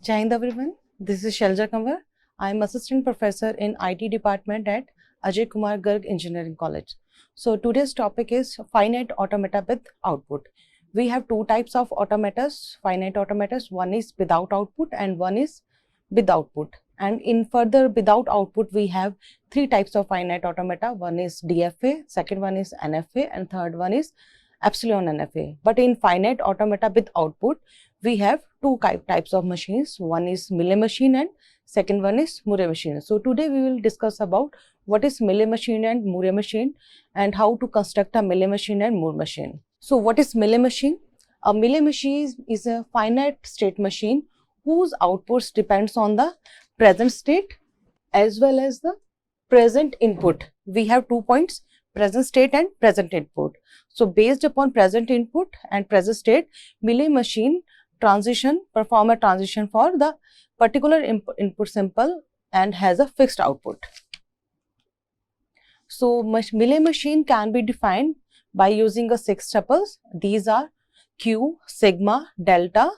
Jai Hind everyone, this is Shelja Kanwar. I am assistant professor in IT department at Ajay Kumar Garg Engineering College. So today's topic is finite automata with output. We have two types of automatas, finite automatas. One is without output and one is with output. And in further without output, we have three types of finite automata. One is DFA, second one is NFA, and third one is epsilon NFA. But in finite automata with output, we have two types of machines. One is Mealy machine and second one is Murray machine. So today we will discuss about what is Mealy machine and Murray machine and how to construct a Mealy machine and Moore machine. So what is Mealy machine? A Mealy machine is a finite state machine whose outputs depends on the present state as well as the present input. We have 2 points, present state and present input. So based upon present input and present state, Mealy machine perform a transition for the particular input symbol and has a fixed output. So Mealy machine can be defined by using a 6 tuples. These are Q, sigma, delta,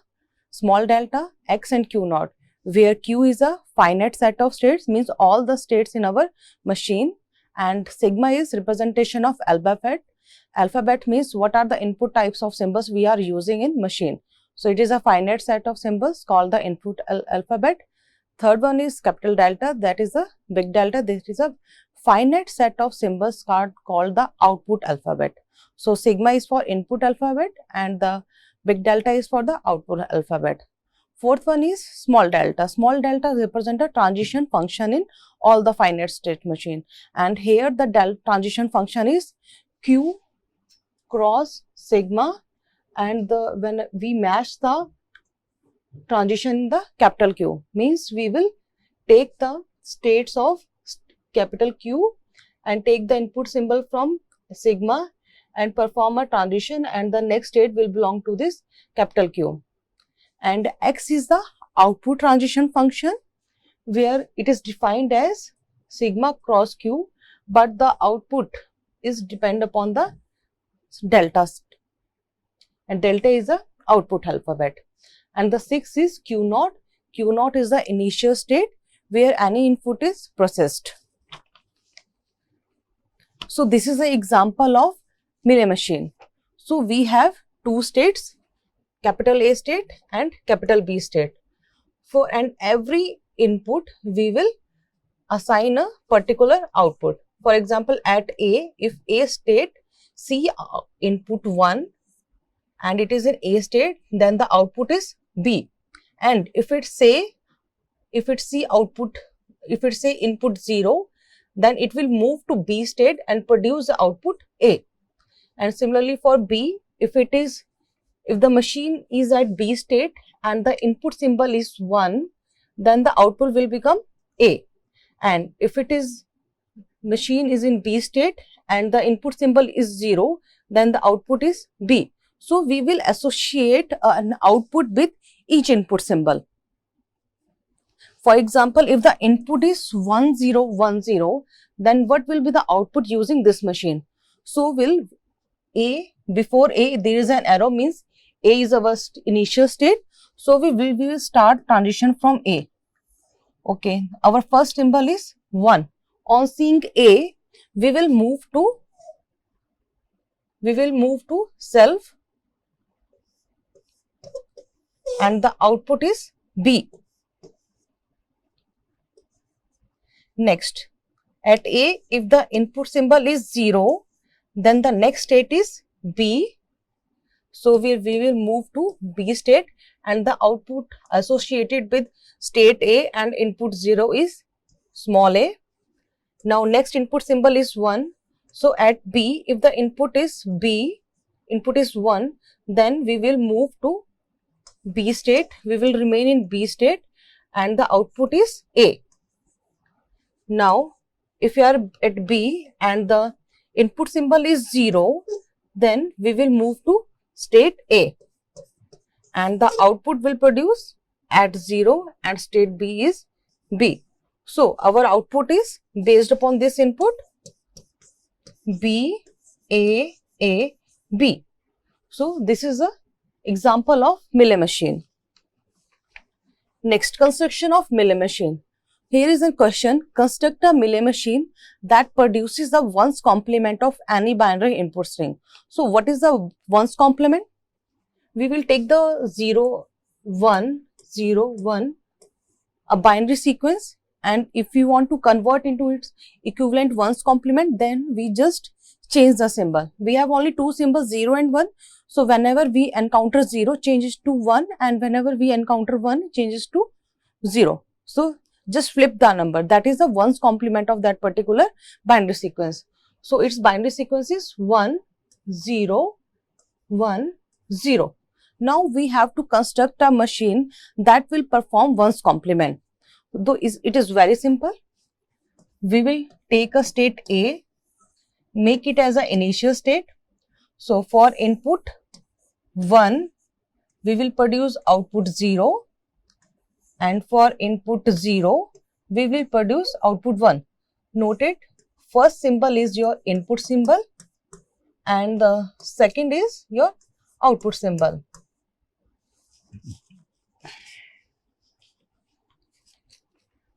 small delta, x and Q naught, where Q is a finite set of states, means all the states in our machine, and sigma is representation of alphabet. Alphabet means what are the input types of symbols we are using in machine. So it is a finite set of symbols called the input alphabet. Third one is capital delta, that is a big delta. This is a finite set of symbols called the output alphabet. So sigma is for input alphabet and the big delta is for the output alphabet. Fourth one is small delta. Small delta represent a transition function in all the finite state machine, and here the transition function is Q cross sigma, and when we match the transition in the capital Q, means we will take the states of capital Q and take the input symbol from sigma and perform a transition, and the next state will belong to this capital Q. And X is the output transition function, where it is defined as sigma cross Q, but the output is depend upon the delta, and delta is the output alphabet. And the 6 is Q naught. Q naught is the initial state where any input is processed. So this is an example of Mealy machine. So we have two states, capital A state and capital B state. And every input we will assign a particular output. For example, at A, if A state C input 1 and it is in A state, then the output is B. And if it say input 0, then it will move to B state and produce the output A. And similarly for B, if the machine is at B state and the input symbol is 1, then the output will become A. And if machine is in B state and the input symbol is 0, then the output is B. So we will associate an output with each input symbol. For example, if the input is 1010, then what will be the output using this machine? So before A there is an arrow, means A is our initial state. So we will start transition from A. Okay, our first symbol is 1. On seeing A, we will move to self, and the output is B. Next, at A, if the input symbol is 0, then the next state is B. So we will move to B state, and the output associated with state A and input 0 is small a. Now next input symbol is 1. So at B, if the input is 1, then we will move to B state. We will remain in B state and the output is A. Now if you are at B and the input symbol is 0, then we will move to state A and the output will produce at 0 and state B is B. So our output is based upon this input B, A, B. So this is a example of Mealy machine. Next, construction of Mealy machine. Here is a question. Construct a Mealy machine that produces the ones complement of any binary input string. So what is the ones complement? We will take the 0, 1, 0, 1, a binary sequence, and if we want to convert into its equivalent ones complement, then we just change the symbol. We have only two symbols, 0 and 1. So whenever we encounter 0, changes to 1, and whenever we encounter 1, changes to 0. So just flip the number. That is the ones complement of that particular binary sequence. So its binary sequence is 1, 0, 1, 0. Now we have to construct a machine that will perform ones complement. Though it is very simple. We will take a state A, make it as an initial state. So for input 1, we will produce output 0, and for input 0, we will produce output 1. Note it, first symbol is your input symbol and the second is your output symbol.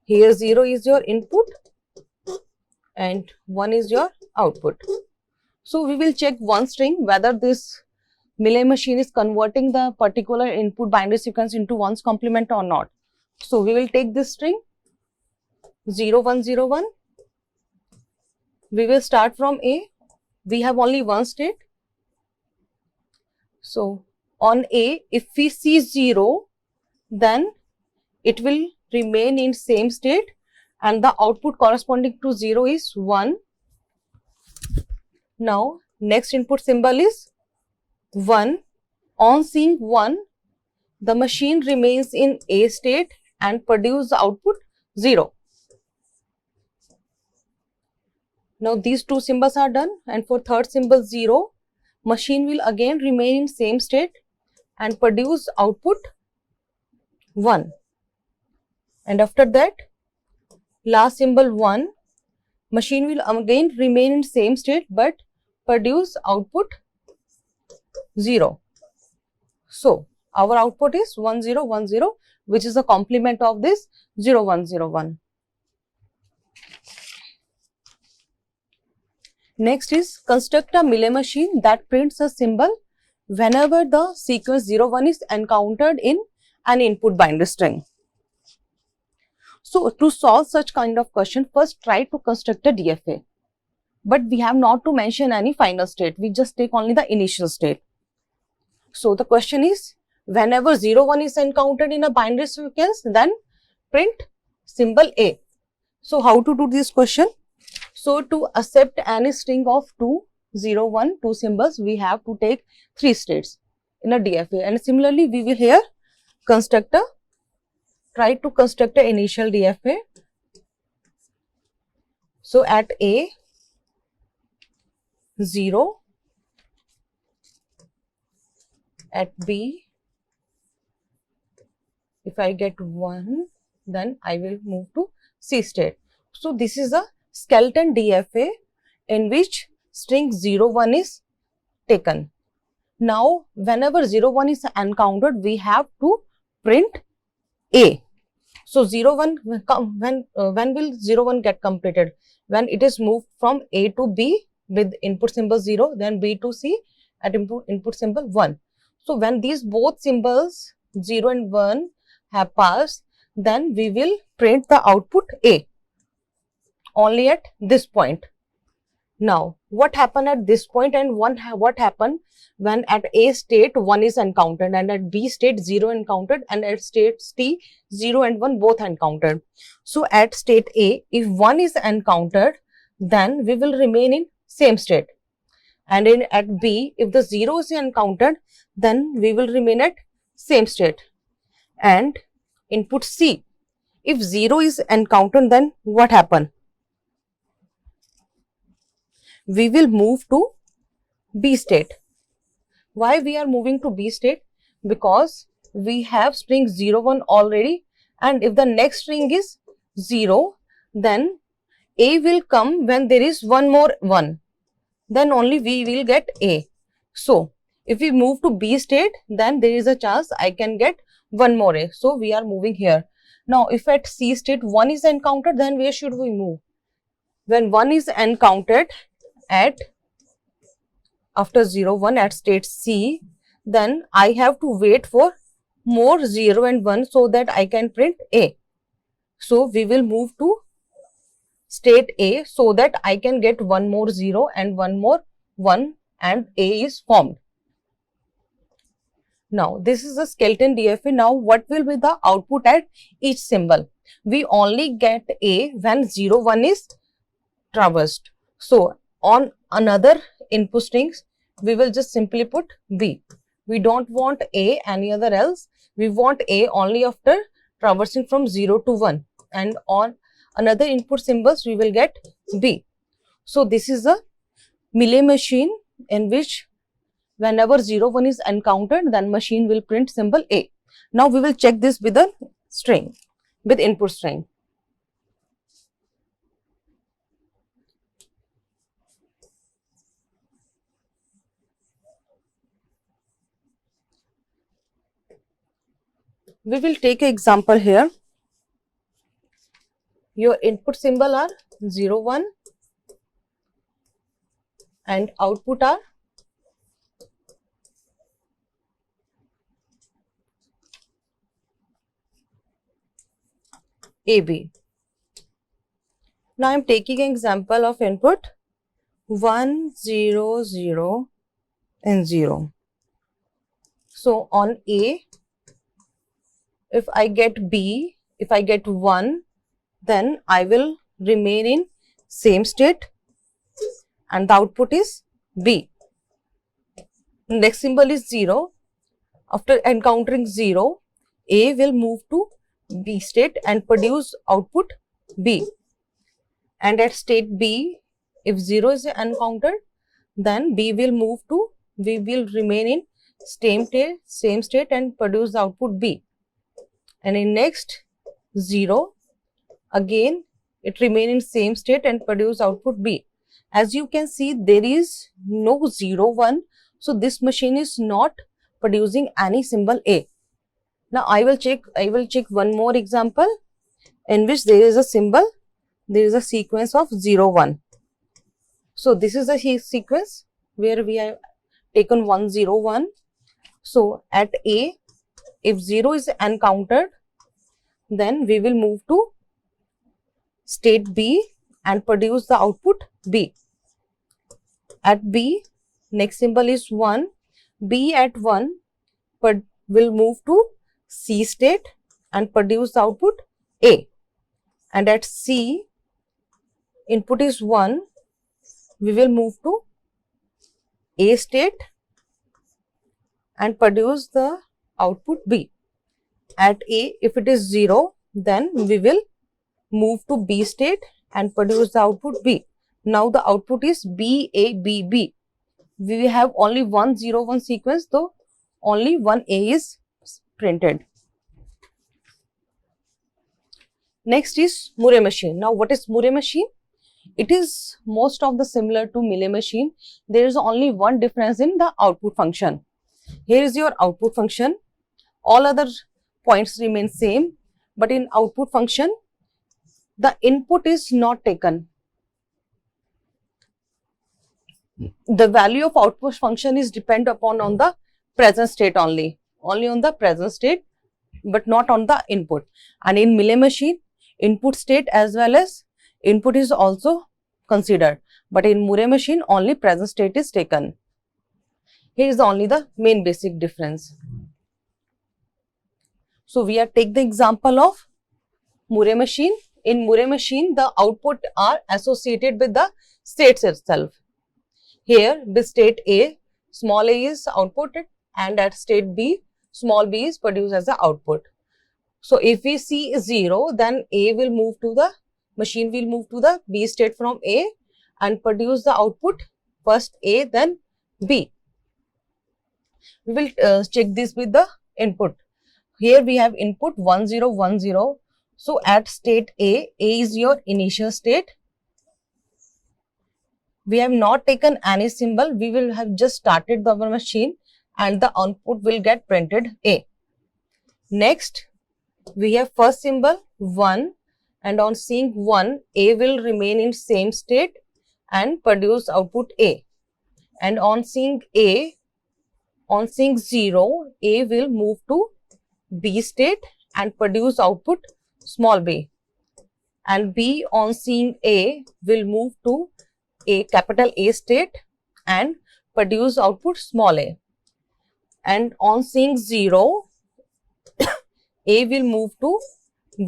Here 0 is your input and 1 is your output. So we will check one string whether this Mealy machine is converting the particular input binary sequence into ones complement or not. So we will take this string 0101. We will start from A. We have only one state. So on A, if we see 0, then it will remain in same state and the output corresponding to 0 is 1. Now next input symbol is 1. On seeing 1, the machine remains in A state and produce the output 0. Now these two symbols are done, and for third symbol 0, machine will again remain in same state and produce output 1. And after that, last symbol 1, machine will again remain in same state but produce output 0. So our output is 1010, which is a complement of this 0101. Next is construct a Mealy machine that prints a symbol whenever the sequence 01 is encountered in an input binary string. So to solve such kind of question, first try to construct a DFA. But we have not to mention any final state. We just take only the initial state. So the question is, whenever 01 is encountered in a binary sequence, then print symbol A. So how to do this question? So to accept any string of 2 symbols, we have to take 3 states in a DFA. And similarly, we will here try to construct an initial DFA. So at A, 0, at B, if I get 1, then I will move to C state. So this is a skeleton DFA in which string 01 is taken. Now whenever 01 is encountered, we have to print A. So 01, when will 01 get completed? When it is moved from A to B with input symbol 0, then B to C at input symbol 1. So when these both symbols 0 and 1 have passed, then we will print the output A only at this point. Now what happened at this point and what happened when at A state 1 is encountered and at B state 0 encountered and at state C 0 and 1 both encountered. So at state A, if 1 is encountered, then we will remain in same state, and at B, if the 0 is encountered, then we will remain at same state. And input C, if 0 is encountered, then what happen? We will move to B state. Why we are moving to B state? Because we have string 01 already, and if the next string is 0, then A will come when there is one more 1. Then only we will get A. So if we move to B state, then there is a chance I can get one more A. So we are moving here. Now if at C state 1 is encountered, then where should we move? When 1 is encountered at after 0 1 at state C, then I have to wait for more 0 and 1 so that I can print A. So we will move to state A so that I can get one more 0 and one more 1 and A is formed. Now this is a skeleton DFA. Now what will be the output at each symbol? We only get A when 0 1 is traversed. So on another input strings, we will just simply put B. We don't want A any other else. We want A only after traversing from 0 to 1, and on another input symbols we will get B. So this is a Mealy machine in which whenever 0 1 is encountered, then machine will print symbol A. Now we will check this with a string, with input string. We will take an example here. Your input symbol are 0 1 and output are AB. Now I am taking an example of input 1 0 0 and 0. So on A, if I get B, if I get 1, then I will remain in same state and the output is B. Next symbol is 0. After encountering 0, A will move to B state and produce output B. And at state B, if 0 is encountered, then B will remain in same state and produce the output B. And in next 0, again it remain in same state and produce output B. As you can see, there is no 0 1, so this machine is not producing any symbol A. Now I will check one more example in which there is a symbol, there is a sequence of 0 1. So this is a sequence where we have taken 1 0 1. So at A, if 0 is encountered, then we will move to state B and produce the output B. At B, next symbol is 1. B at 1 will move to C state and produce the output A. And at C, input is 1. We will move to A state and produce the output B. At A, if it is 0, then we will move to B state and produce the output B. Now the output is B, A, B, B. We have only 1 0 1 sequence, so only one A is printed. Next is Murray machine. Now what is Murray machine? It is most of the similar to Mealy machine. There is only one difference in the output function. Here is your output function. All other points remain same, but in output function, the input is not taken. The value of output function is depend upon on the present state only on the present state, but not on the input. And in Mealy machine, input state as well as input is also considered, but in Murray machine only present state is taken. Here is only the main basic difference. So we are take the example of Murray machine. In Murray machine, the output are associated with the states itself. Here with state A, small a is outputted, and at state B, small b is produced as the output. So if we see 0, then A will move to the machine will move to the B state from A and produce the output first A then B. We will check this with the input. Here we have input 1 0 1 0. So at state A is your initial state. We have not taken any symbol. We will have just started our machine and the output will get printed A. Next, we have first symbol 1, and on seeing 1, A will remain in same state and produce output A. And on seeing 0, A will move to B state and produce output small b. And B on seeing A will move to capital A state and produce output small a. And on seeing 0, A will move to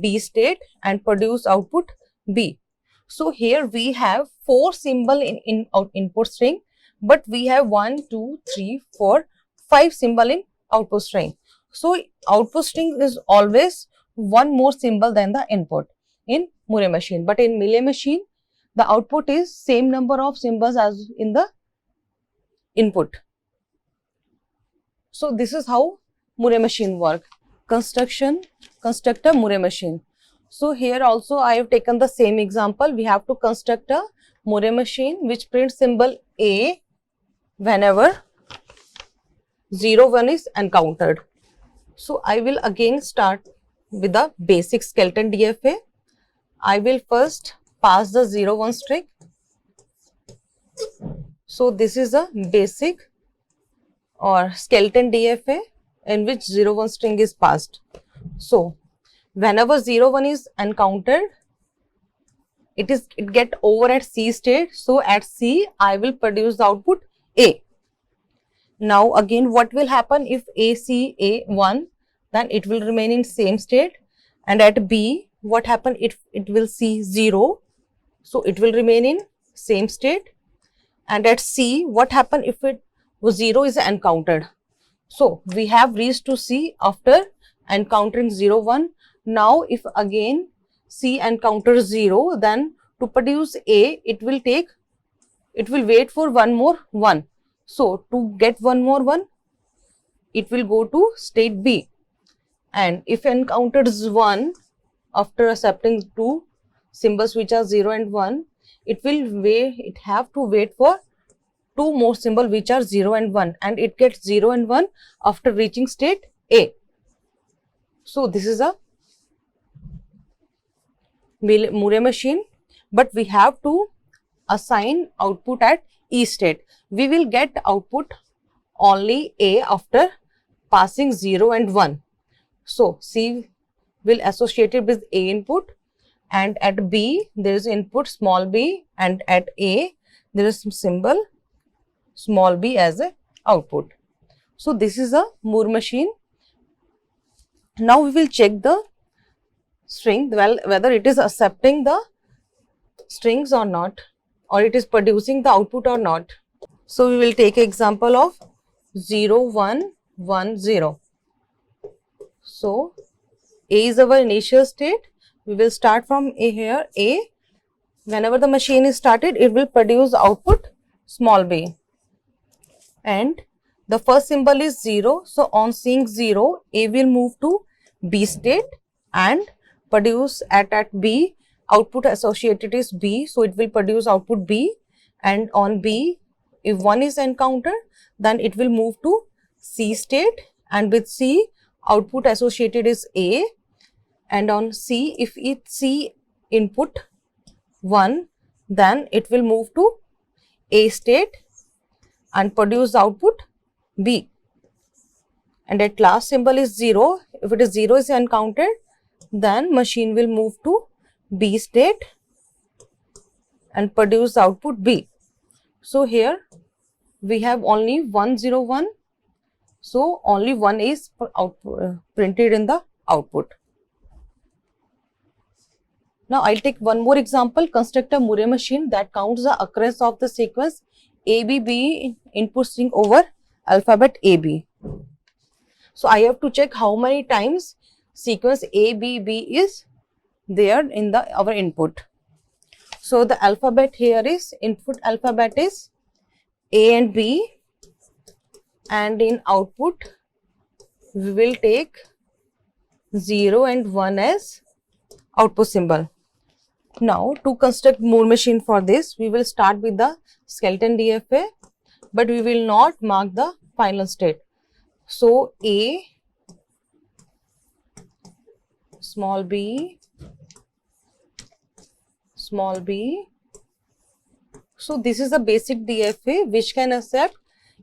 B state and produce output B. So here we have 4 symbol in input string, but we have 1, 2, 3, 4, 5 symbol in output string. So output string is always one more symbol than the input in Moore machine, but in Mealy machine the output is same number of symbols as in the input. So this is how Moore machine work. Constructor Moore machine. So here also I have taken the same example. We have to construct a Moore machine which prints symbol A whenever 0, 1 is encountered. So I will again start with the basic skeleton DFA. I will first pass the 0, 1 string. So this is a basic or skeleton DFA in which 0, 1 string is passed. So whenever 0, 1 is encountered, it get over at C state. So at C I will produce the output A. Now again what will happen if A see A1, then it will remain in same state, and at B what happen if it will see 0, so it will remain in same state, and at C what happen if it was 0 is encountered. So we have reached to C after encountering 0, 1. Now if again C encounters 0, then to produce A it will wait for one more 1. So to get one more 1, it will go to state B, and if encounters 1 after accepting 2 symbols which are 0 and 1, it have to wait for 2 more symbols which are 0 and 1, and it gets 0 and 1 after reaching state A. So this is a Moore machine, but we have to assign output at E state. We will get output only A after passing 0 and 1. So C will associate it with A input, and at B there is input small b, and at A there is some symbol small b as a output. So this is a Moore machine. Now we will check the string, whether it is accepting the strings or not, or it is producing the output or not. So we will take example of 0, 1, 1, 0. So A is our initial state. We will start from here A. Whenever the machine is started, it will produce output small b, and the first symbol is 0. So on seeing 0, A will move to B state and produce at B. Output associated is B, so it will produce output B, and on B if 1 is encountered, then it will move to C state, and with C output associated is A, and on C if it C input 1, then it will move to A state and produce output B, and at last symbol is 0. If it is 0 is encountered, then machine will move to B state and produce output B. So here we have only 1, 0, 1. So only 1 is printed in the output. Now I'll take one more example. Construct a Moore machine that counts the occurrence of the sequence ABB input string over alphabet AB. So I have to check how many times sequence ABB is there in our input. So the alphabet here is input alphabet is A and B, and in output we will take 0 and 1 as output symbol. Now to construct Moore machine, for this we will start with the skeleton DFA, but we will not mark the final state. So A small b, small b. So this is a basic DFA which can accept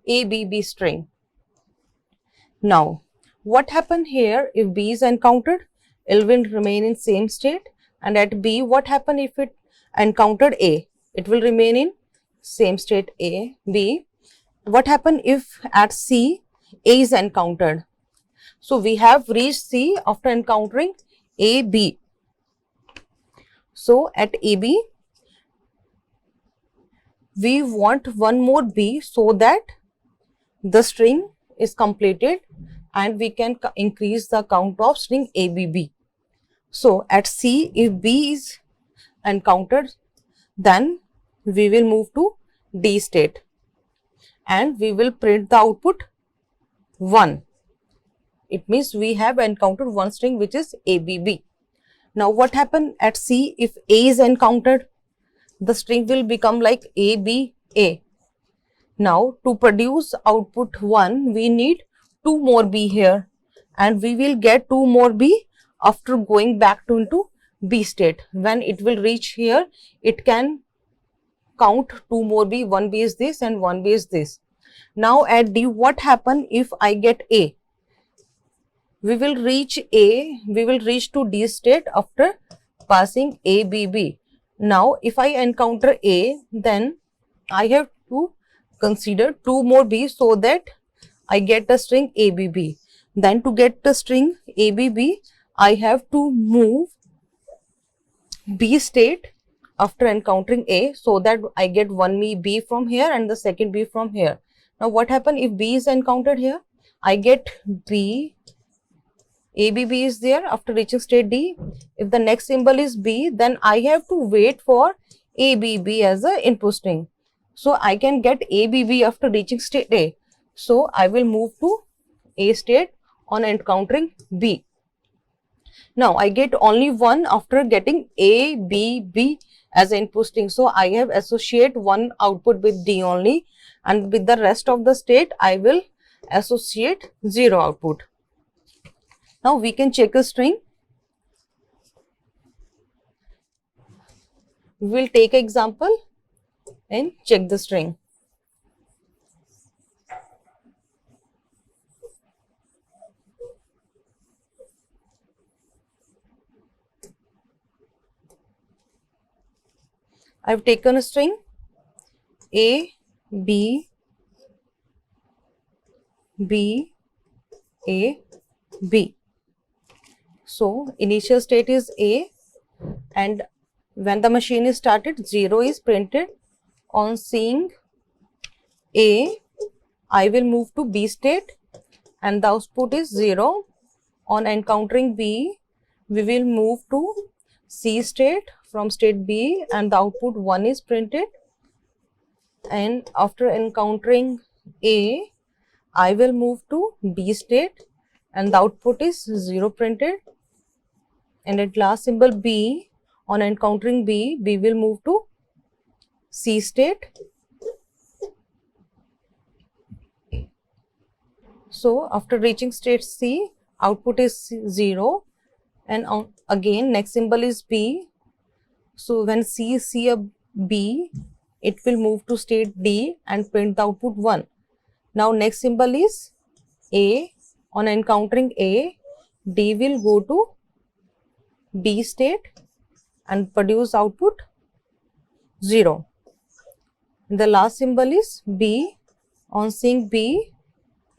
ABB string. Now, what happened here if B is encountered? It will remain in same state, and at B, what happened if it encountered A? It will remain in same state A, B. What happened if at C, A is encountered? So we have reached C after encountering A, B. So at AB, we want one more B so that the string is completed and we can increase the count of string ABB. So at C, if B is encountered, then we will move to D state and we will print the output 1. It means we have encountered one string which is ABB. Now what happened at C if A is encountered? The string will become like ABA. Now to produce output 1, we need 2 more B here, and we will get 2 more B after going back to into B state. When it will reach here, it can count 2 more B, 1 B is this and 1 B is this. Now at D, what happen if I get A? We will reach to D state after passing ABB. Now if I encounter A, then I have to consider 2 more B so that I get the string ABB. Then to get the string ABB, I have to move B state after encountering A so that I get one B from here and the second B from here. Now what happen if B is encountered here? I get B, ABB is there after reaching state D. If the next symbol is B, then I have to wait for ABB as a input string. So I can get ABB after reaching state A. So I will move to A state on encountering B. Now I get only 1 after getting ABB as input string. So I have associate one output with D only, and with the rest of the state I will associate 0 output. Now we can check a string. We will take example and check the string. I have taken a string A, B, B, A, B. So initial state is A, and when the machine is started, 0 is printed. On seeing A, I will move to B state and the output is 0. On encountering B, we will move to C state from state B and the output 1 is printed. And after encountering A, I will move to B state and the output is 0 printed. And at last symbol B, on encountering B, we will move to C state. So after reaching state C, output is 0, and again next symbol is B. So when C see a B, it will move to state D and print the output 1. Now next symbol is A. On encountering A, D will go to B state and produce output 0. The last symbol is B. On seeing B,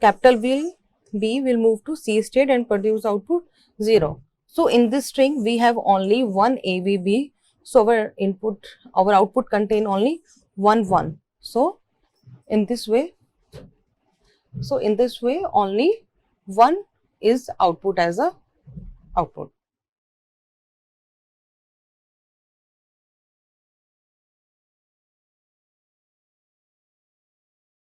capital B will move to C state and produce output 0. So in this string, we have only one ABB. So our output contain only 1 1. So in this way only 1 is output as a output.